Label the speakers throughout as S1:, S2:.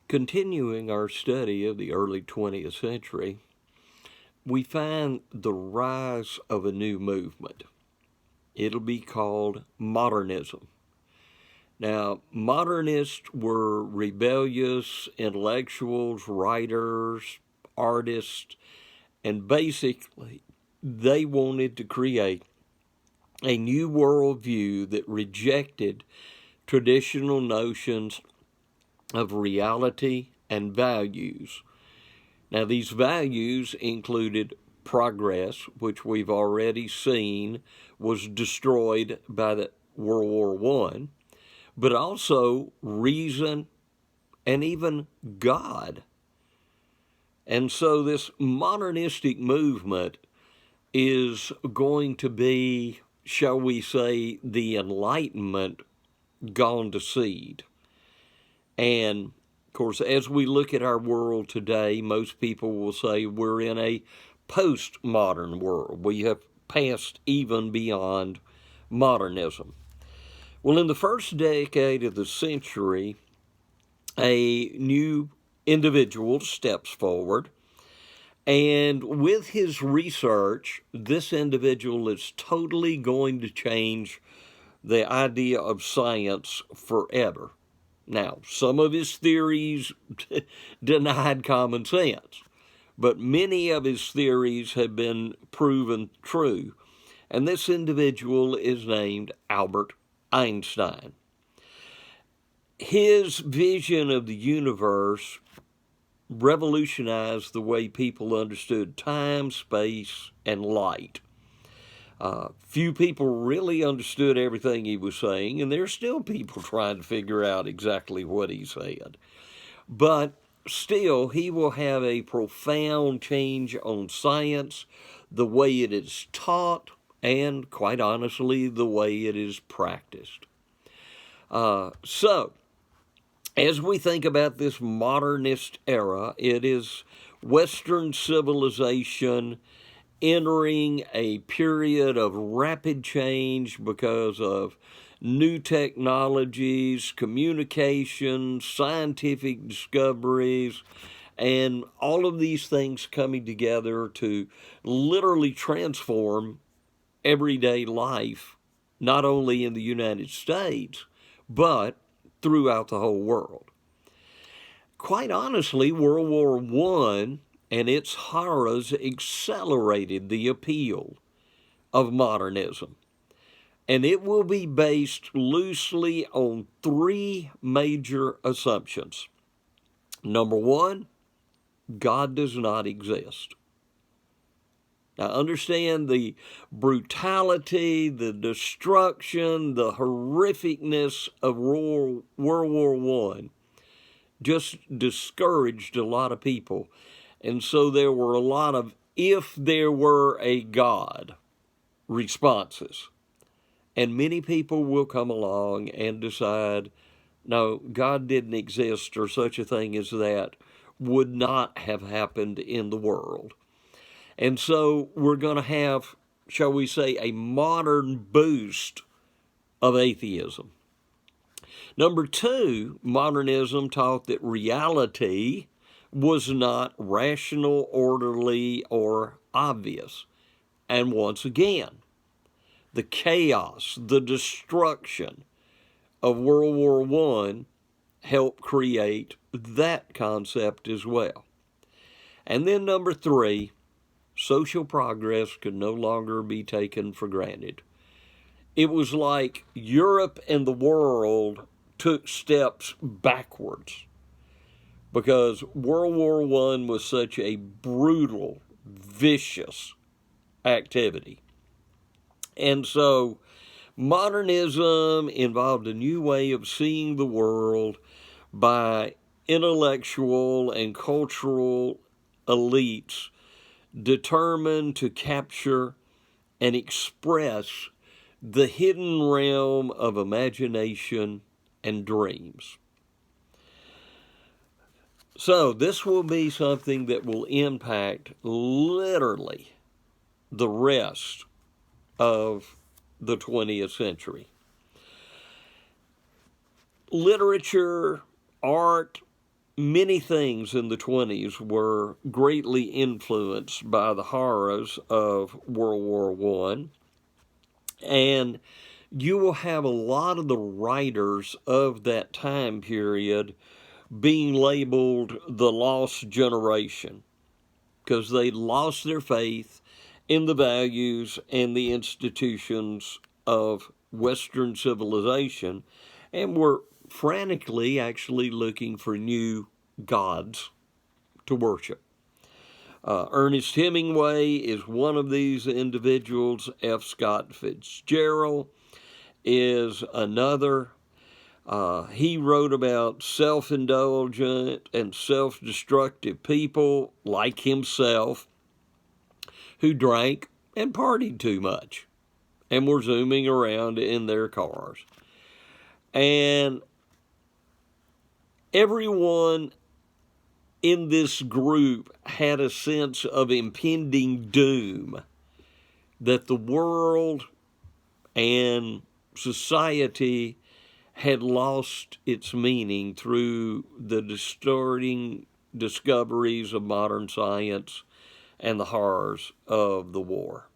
S1: Continuing our study of the early 20th century, we find the rise of a new movement. It'll be called modernism. Now, modernists were rebellious intellectuals, writers, artists, and basically they wanted to create a new worldview that rejected traditional notions of reality and values. Now, these values included progress, which we've already seen was destroyed by the World War I, but also reason and even God. And so this modernistic movement is going to be, shall we say, the Enlightenment gone to seed. And of course, as we look at our world today, most people will say we're in a postmodern world. We have passed even beyond modernism. Well, in the first decade of the century, a new individual steps forward, and with his research, this individual is totally going to change the idea of science forever. Now, some of his theories denied common sense, but many of his theories have been proven true. And this individual is named Albert Einstein. His vision of the universe revolutionized the way people understood time, space, and light. Few people really understood everything he was saying, and there's still people trying to figure out exactly what he said. But still, he will have a profound change on science, the way it is taught, and quite honestly, the way it is practiced. So, as we think about this modernist era, it is Western civilization entering a period of rapid change because of new technologies, communication, scientific discoveries, and all of these things coming together to literally transform everyday life, not only in the United States, but throughout the whole world. Quite honestly, World War I and its horrors accelerated the appeal of modernism. And it will be based loosely on three major assumptions. Number one, God does not exist. Now, understand the brutality, the destruction, the horrificness of World War I just discouraged a lot of people. And so there were a lot of if there were a God responses. And many people will come along and decide, no, God didn't exist, or such a thing as that would not have happened in the world. And so we're going to have, shall we say, a modern boost of atheism. Number two, modernism taught that reality was not rational, orderly, or obvious. And once again, the chaos, the destruction of World War I helped create that concept as well. And then number three, social progress could no longer be taken for granted. It was like Europe and the world took steps backwards because World War I was such a brutal, vicious activity. And so modernism involved a new way of seeing the world by intellectual and cultural elites determined to capture and express the hidden realm of imagination and dreams. So this will be something that will impact literally the rest of the 20th century. Literature, art, many things in the 20s were greatly influenced by the horrors of World War I. And you will have a lot of the writers of that time period being labeled the lost generation because they lost their faith in the values and the institutions of Western civilization and were frantically actually looking for new gods to worship. Ernest Hemingway is one of these individuals. F. Scott Fitzgerald is another. He wrote about self-indulgent and self-destructive people like himself who drank and partied too much and were zooming around in their cars. And everyone in this group had a sense of impending doom, that the world and society had lost its meaning through the distorting discoveries of modern science and the horrors of the war.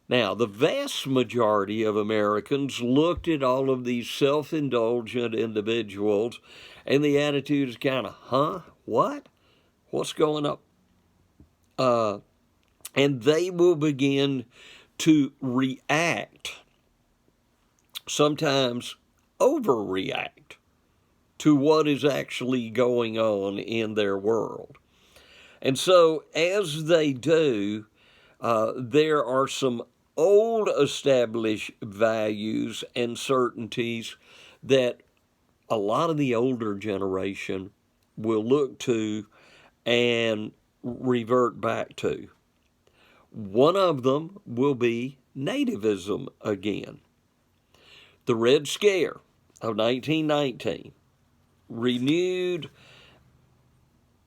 S1: Now, the vast majority of Americans looked at all of these self-indulgent individuals, and the attitude is kind of, huh? What? What's going on? And they will begin to react, sometimes overreact, to what is actually going on in their world. And so, as they do, there are some old established values and certainties that a lot of the older generation will look to and revert back to. One of them will be nativism again. The Red Scare of 1919 renewed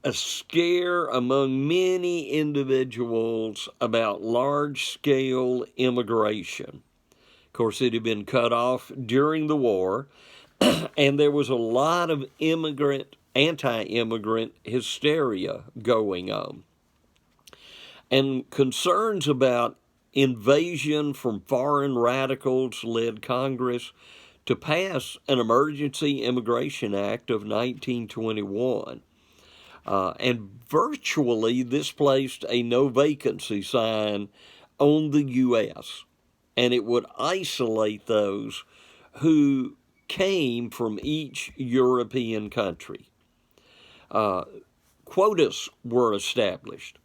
S1: a scare among many individuals about large-scale immigration. Of course, it had been cut off during the war, and there was a lot of anti-immigrant hysteria going on. And concerns about invasion from foreign radicals led Congress to pass an Emergency Immigration Act of 1921. And virtually this placed a no vacancy sign on the U.S., and it would isolate those who came from each European country. Quotas were established,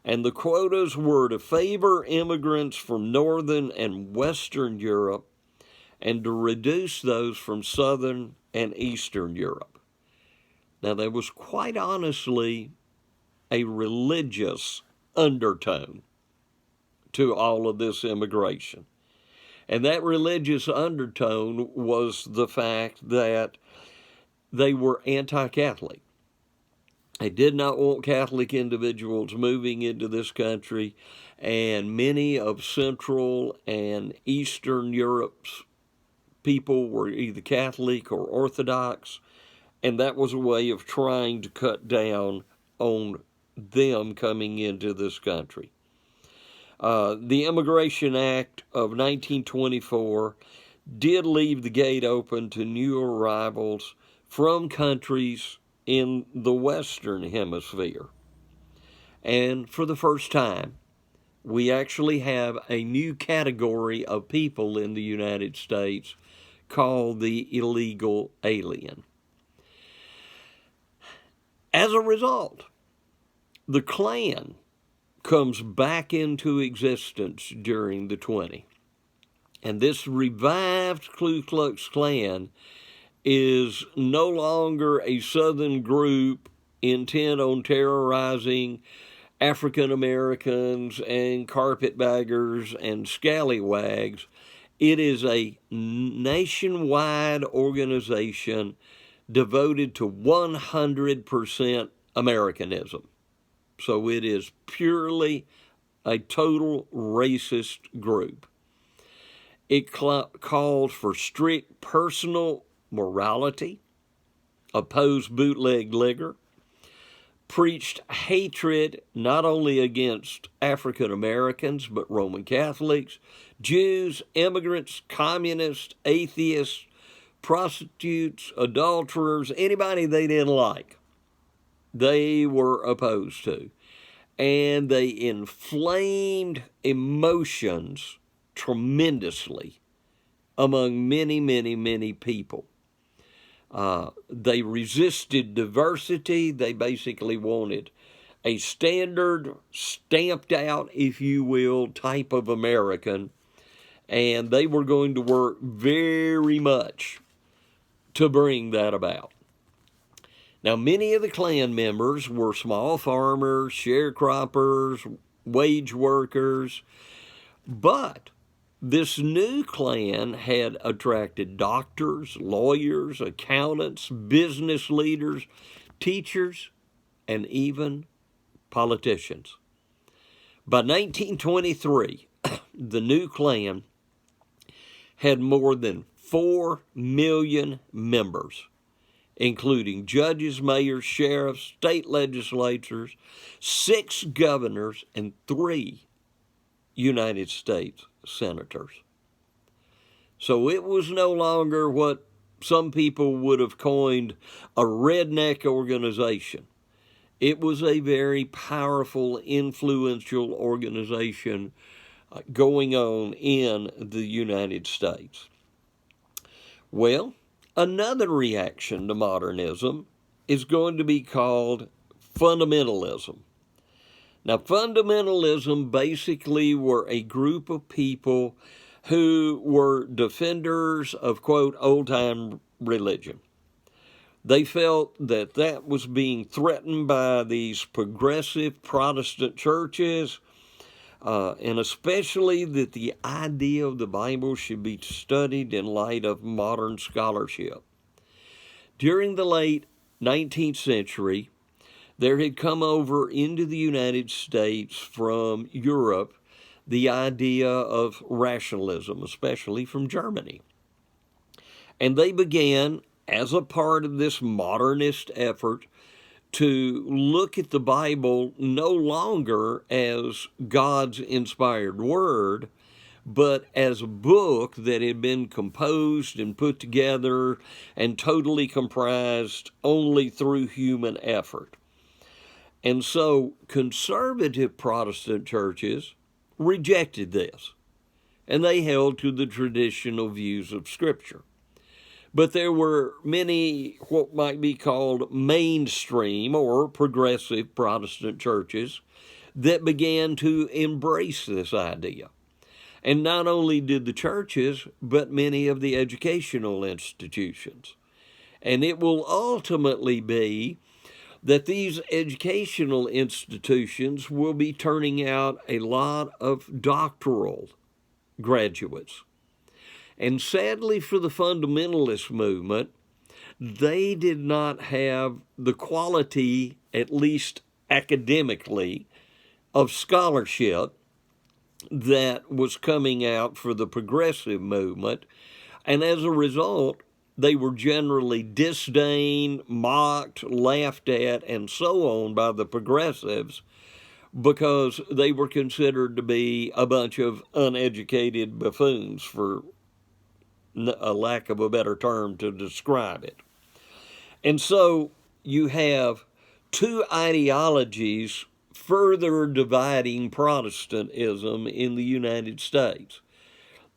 S1: and the quotas were to favor immigrants from Northern and Western Europe and to reduce those from Southern and Eastern Europe. Now, there was quite honestly a religious undertone to all of this immigration. And that religious undertone was the fact that they were anti-Catholic. They did not want Catholic individuals moving into this country, and many of Central and Eastern Europe's people were either Catholic or Orthodox, and that was a way of trying to cut down on them coming into this country. The Immigration Act of 1924 did leave the gate open to new arrivals from countries in the Western Hemisphere. And for the first time, we actually have a new category of people in the United States called the illegal alien. As a result, the Klan comes back into existence during the 20s. And this revived Ku Klux Klan is no longer a Southern group intent on terrorizing African Americans and carpetbaggers and scallywags. It is a nationwide organization devoted to 100% Americanism. So it is purely a total racist group. It called for strict personal morality, opposed bootleg liquor, preached hatred not only against African Americans, but Roman Catholics, Jews, immigrants, communists, atheists, prostitutes, adulterers, anybody they didn't like, they were opposed to. And they inflamed emotions tremendously among many, many, many people. They resisted diversity. They basically wanted a standard, stamped out, if you will, type of American. And they were going to work very much to bring that about. Now, many of the Klan members were small farmers, sharecroppers, wage workers, but this new Klan had attracted doctors, lawyers, accountants, business leaders, teachers, and even politicians. By 1923, the new Klan had more than 4 million members, including judges, mayors, sheriffs, state legislatures, 6 governors, and 3 United States senators. So it was no longer what some people would have coined a redneck organization. It was a very powerful, influential organization going on in the United States. Well, another reaction to modernism is going to be called fundamentalism. Now, fundamentalism basically were a group of people who were defenders of, quote, old-time religion. They felt that that was being threatened by these progressive Protestant churches, and especially that the idea of the Bible should be studied in light of modern scholarship. During the late 19th century, there had come over into the United States from Europe the idea of rationalism, especially from Germany. And they began, as a part of this modernist effort, to look at the Bible no longer as God's inspired word, but as a book that had been composed and put together and totally comprised only through human effort. And so conservative Protestant churches rejected this, and they held to the traditional views of Scripture. But there were many what might be called mainstream or progressive Protestant churches that began to embrace this idea. And not only did the churches, but many of the educational institutions. And it will ultimately be that these educational institutions will be turning out a lot of doctoral graduates. And sadly for the fundamentalist movement, they did not have the quality, at least academically, of scholarship that was coming out for the progressive movement. And as a result, they were generally disdained, mocked, laughed at, and so on by the progressives because they were considered to be a bunch of uneducated buffoons, for a lack of a better term to describe it. And so you have 2 ideologies further dividing Protestantism in the United States.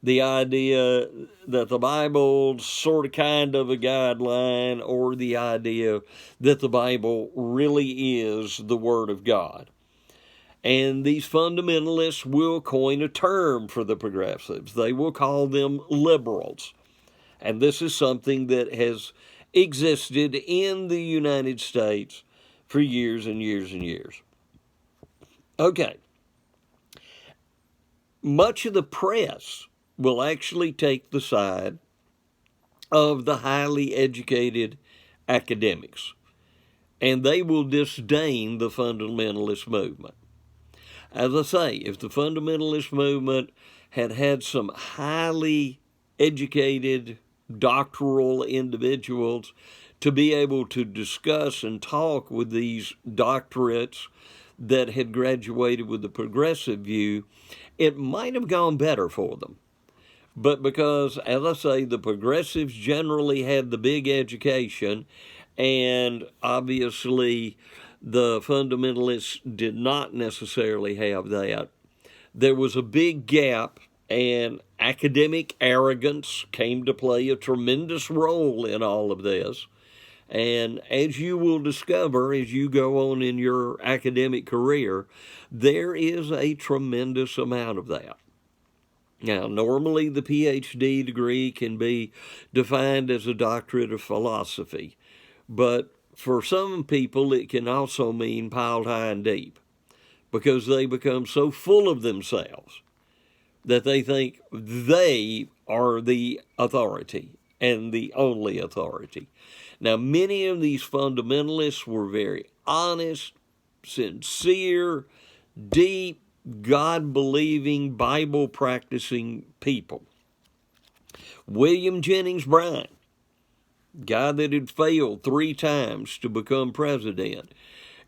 S1: The idea that the Bible's sort of kind of a guideline, or the idea that the Bible really is the Word of God. And these fundamentalists will coin a term for the progressives. They will call them liberals. And this is something that has existed in the United States for years and years and years. Okay. Much of the press will actually take the side of the highly educated academics, and they will disdain the fundamentalist movement. As I say, if the fundamentalist movement had had some highly educated doctoral individuals to be able to discuss and talk with these doctorates that had graduated with the progressive view, it might have gone better for them. But because, as I say, the progressives generally had the big education, and obviously the fundamentalists did not necessarily have that, there was a big gap, and academic arrogance came to play a tremendous role in all of this. And as you will discover as you go on in your academic career, there is a tremendous amount of that. Now, normally the PhD degree can be defined as a doctorate of philosophy, but for some people it can also mean piled high and deep, because they become so full of themselves that they think they are the authority and the only authority. Now, many of these fundamentalists were very honest, sincere, deep, God-believing, Bible-practicing people. William Jennings Bryan, guy that had failed 3 times to become president,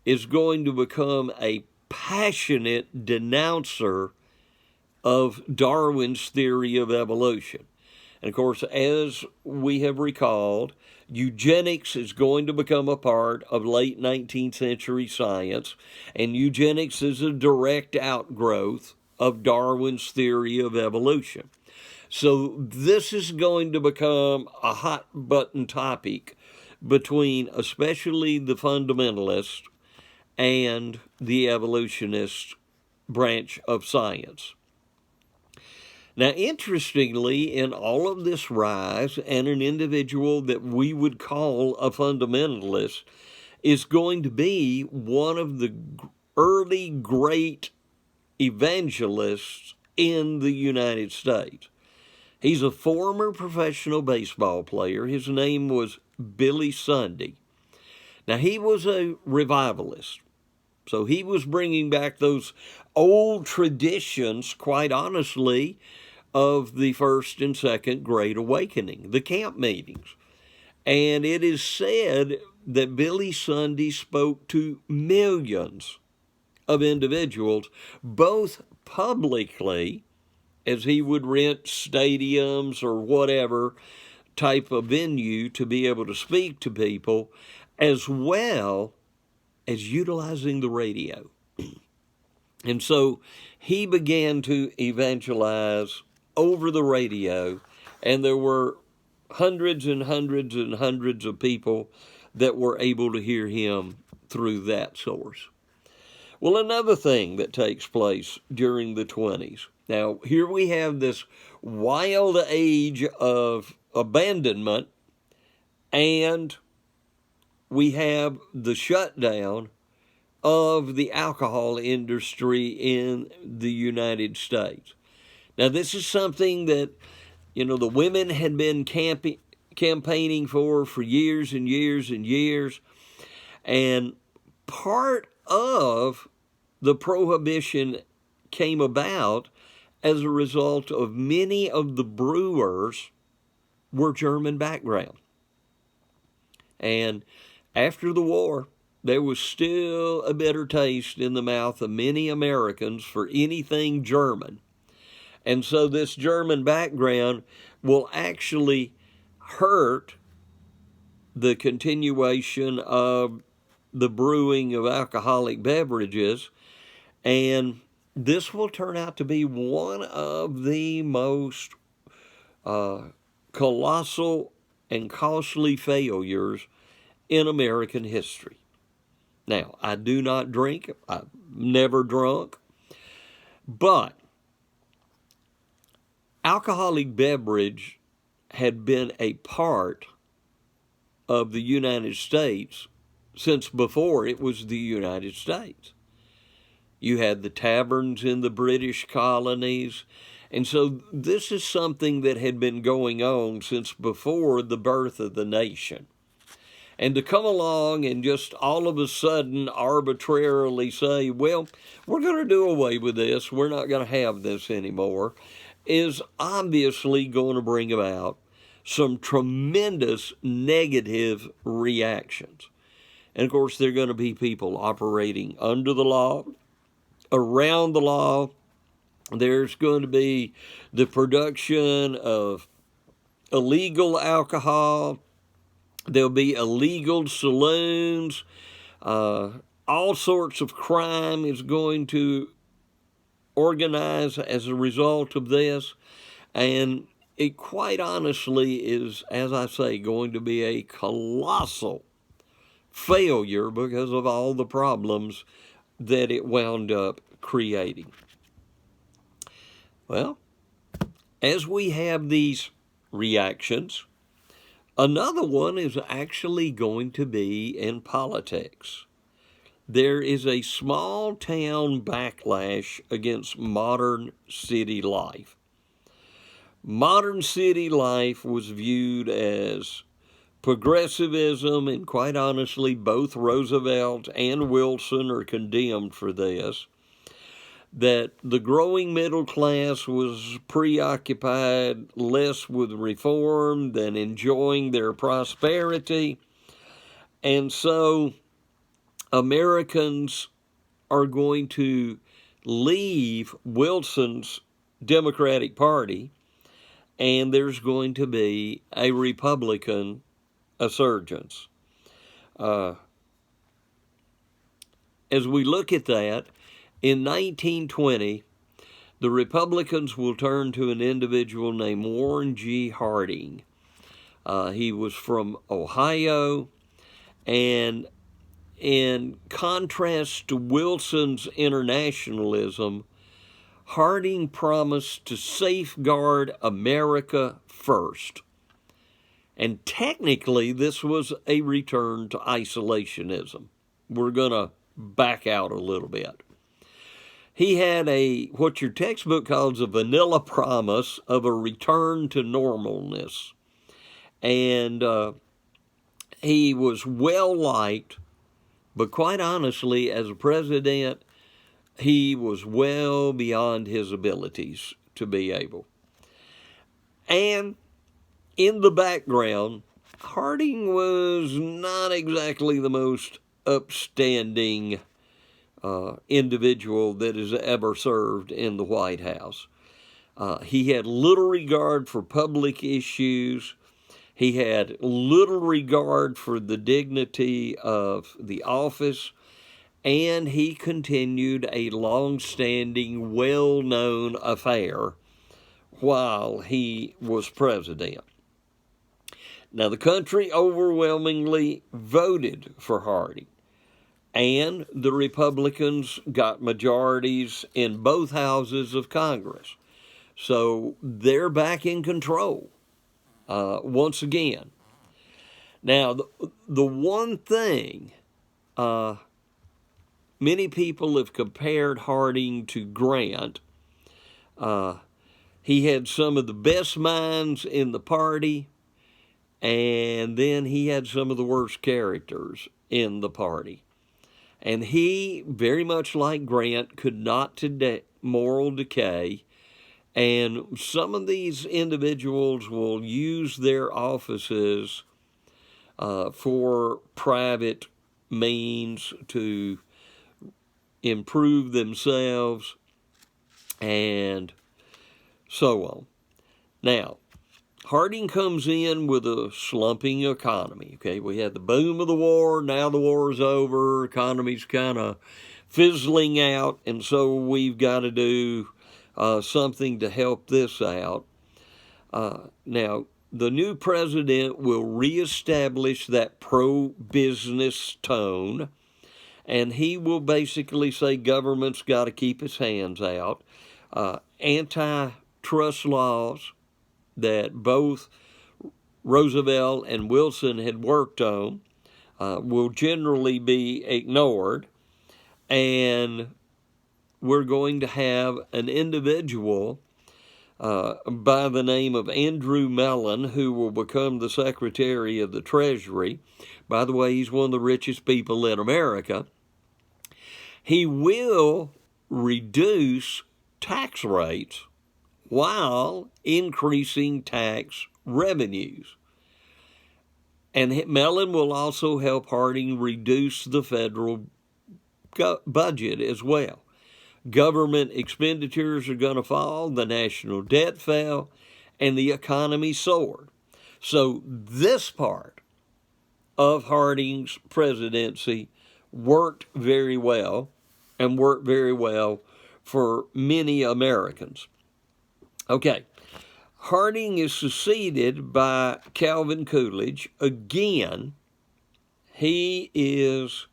S1: is going to become a passionate denouncer of Darwin's theory of evolution. And of course, as we have recalled, eugenics is going to become a part of late 19th century science, and eugenics is a direct outgrowth of Darwin's theory of evolution. So this is going to become a hot button topic between especially the fundamentalists and the evolutionist branch of science. Now, interestingly, in all of this rise, and an individual that we would call a fundamentalist is going to be one of the early great evangelists in the United States. He's a former professional baseball player. His name was Billy Sunday. Now, he was a revivalist. So he was bringing back those old traditions, quite honestly, of the first and second Great Awakening, the camp meetings. And it is said that Billy Sunday spoke to millions of individuals, both publicly, as he would rent stadiums or whatever type of venue to be able to speak to people, as well as utilizing the radio. And so he began to evangelize over the radio, and there were hundreds and hundreds and hundreds of people that were able to hear him through that source. Well, another thing that takes place during the 20s. Now, here we have this wild age of abandonment, and we have the shutdown of the alcohol industry in the United States. Now, this is something that, the women had been campaigning for years and years and years. And part of the prohibition came about as a result of many of the brewers were German background. And after the war, there was still a bitter taste in the mouth of many Americans for anything German. And so this German background will actually hurt the continuation of the brewing of alcoholic beverages, and this will turn out to be one of the most colossal and costly failures in American history. Now, I do not drink. I've never drunk. But alcoholic beverage had been a part of the United States since before it was the United States. You had the taverns in the British colonies. And so this is something that had been going on since before the birth of the nation. And to come along and just all of a sudden arbitrarily say, well, we're going to do away with this, we're not going to have this anymore, is obviously going to bring about some tremendous negative reactions. And of course, there are going to be people operating under the law, around the law. There's going to be the production of illegal alcohol. There'll be illegal saloons. All sorts of crime is going to organize as a result of this. And it quite honestly is, as I say, going to be a colossal failure because of all the problems that it wound up creating. Well, as we have these reactions, another one is actually going to be in politics. There is a small town backlash against modern city life. Modern city life was viewed as progressivism, and quite honestly, both Roosevelt and Wilson are condemned for this. That the growing middle class was preoccupied less with reform than enjoying their prosperity. And so Americans are going to leave Wilson's Democratic Party, and there's going to be a Republican insurgence. As we look at that, in 1920, the Republicans will turn to an individual named Warren G. Harding. He was from Ohio, and in contrast to Wilson's internationalism, Harding promised to safeguard America first. And technically, this was a return to isolationism. We're going to back out a little bit. He had what your textbook calls a vanilla promise of a return to normalness. And he was well liked, but quite honestly, as a president, he was well beyond his abilities to be able. And in the background, Harding was not exactly the most upstanding individual that has ever served in the White House. He had little regard for public issues. He had little regard for the dignity of the office, and he continued a long-standing, well-known affair while he was president. Now, the country overwhelmingly voted for Harding, and the Republicans got majorities in both houses of Congress. So they're back in control once again. Now, the one thing many people have compared Harding to Grant. He had some of the best minds in the party, and then he had some of the worst characters in the party. And he, very much like Grant, could not today moral decay. And some of these individuals will use their offices for private means to improve themselves and so on. Now, Harding comes in with a slumping economy. Okay, we had the boom of the war. Now the war is over. Economy's kind of fizzling out, and so we've got to do something to help this out. Now, the new president will reestablish that pro-business tone, and he will basically say government's got to keep its hands out. Antitrust laws that both Roosevelt and Wilson had worked on will generally be ignored, and we're going to have an individual by the name of Andrew Mellon, who will become the Secretary of the Treasury. By the way, he's one of the richest people in America. He will reduce tax rates while increasing tax revenues. And Mellon will also help Harding reduce the federal budget as well. Government expenditures are going to fall, the national debt fell, and the economy soared. So this part of Harding's presidency worked very well, and worked very well for many Americans. Okay, Harding is succeeded by Calvin Coolidge. Again, he is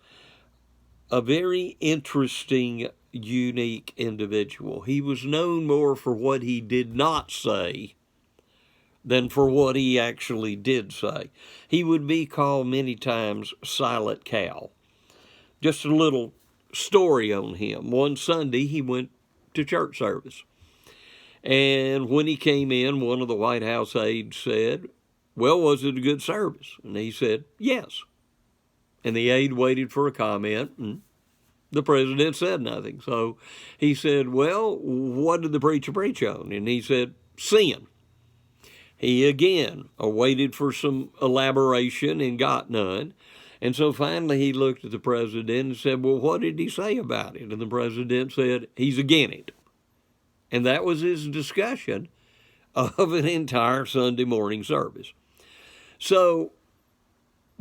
S1: a very interesting, unique individual. He was known more for what he did not say than for what he actually did say. He would be called many times Silent Cal. Just a little story on him. One Sunday, he went to church service. And when he came in, one of the White House aides said, "Well, was it a good service?" And he said, "Yes." And the aide waited for a comment, and the president said nothing. So he said, "Well, what did the preacher preach on?" And he said, "Sin." He again waited for some elaboration and got none. And so finally he looked at the president and said, "Well, what did he say about it?" And the president said, "He's again it." And that was his discussion of an entire Sunday morning service. So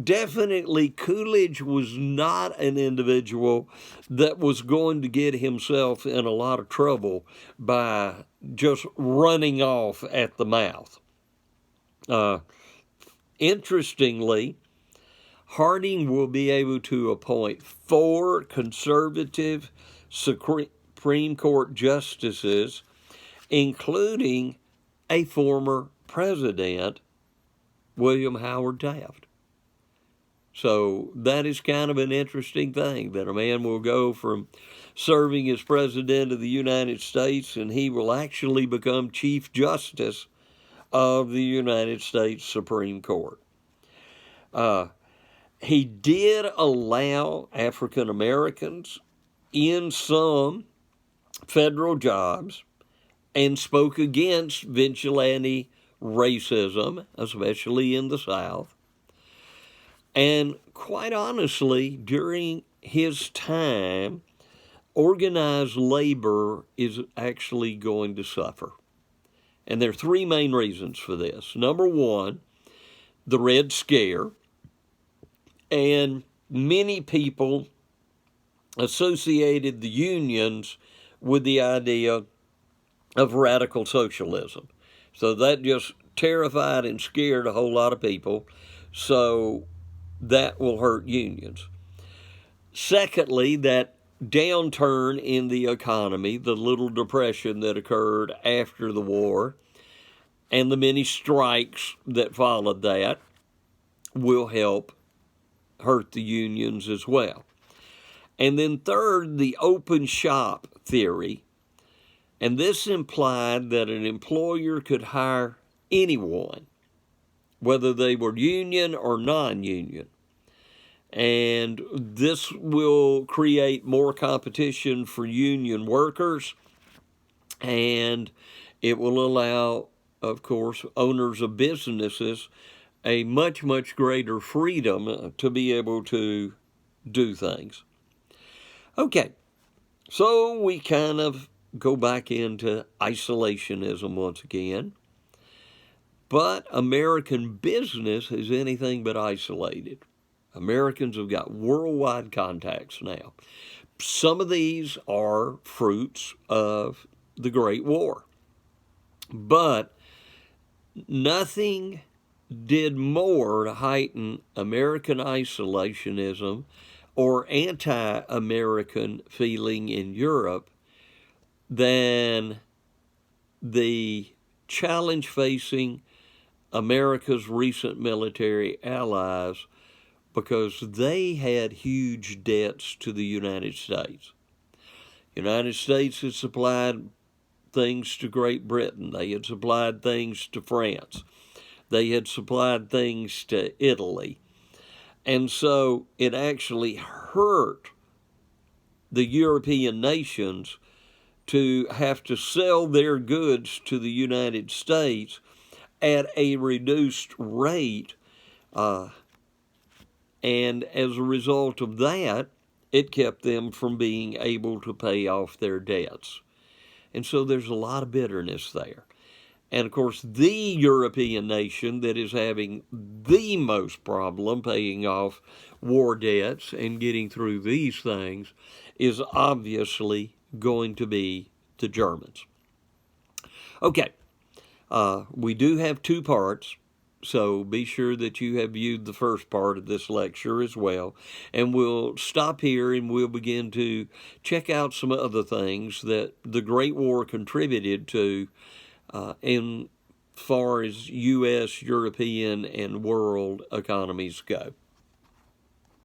S1: definitely Coolidge was not an individual that was going to get himself in a lot of trouble by just running off at the mouth. Interestingly, Harding will be able to appoint 4 conservative Supreme Court justices, including a former president, William Howard Taft. So that is kind of an interesting thing, that a man will go from serving as President of the United States and he will actually become Chief Justice of the United States Supreme Court. He did allow African Americans in some federal jobs and spoke against vigilante racism, especially in the South. And quite honestly, during his time, organized labor is actually going to suffer. And there are 3 main reasons for this. Number one, the Red Scare. And many people associated the unions with the idea of radical socialism. So that just terrified and scared a whole lot of people. So that will hurt unions. Secondly, that downturn in the economy, the little depression that occurred after the war, and the many strikes that followed that will help hurt the unions as well. And then third, the open shop theory. And this implied that an employer could hire anyone, whether they were union or non-union. And this will create more competition for union workers, and it will allow, of course, owners of businesses a much, much greater freedom to be able to do things. Okay, so we kind of go back into isolationism once again. But American business is anything but isolated. Americans have got worldwide contacts now. Some of these are fruits of the Great War. But nothing did more to heighten American isolationism or anti-American feeling in Europe than the challenge facing America's recent military allies, because they had huge debts to the United States. The United States had supplied things to Great Britain. They had supplied things to France. They had supplied things to Italy. And so it actually hurt the European nations to have to sell their goods to the United States at a reduced rate, and as a result of that, it kept them from being able to pay off their debts. And so there's a lot of bitterness there. And of course, the European nation that is having the most problem paying off war debts and getting through these things is obviously going to be the Germans. Okay, we do have two parts, so be sure that you have viewed the first part of this lecture as well. And we'll stop here and we'll begin to check out some other things that the Great War contributed to in far as U.S., European, and world economies go.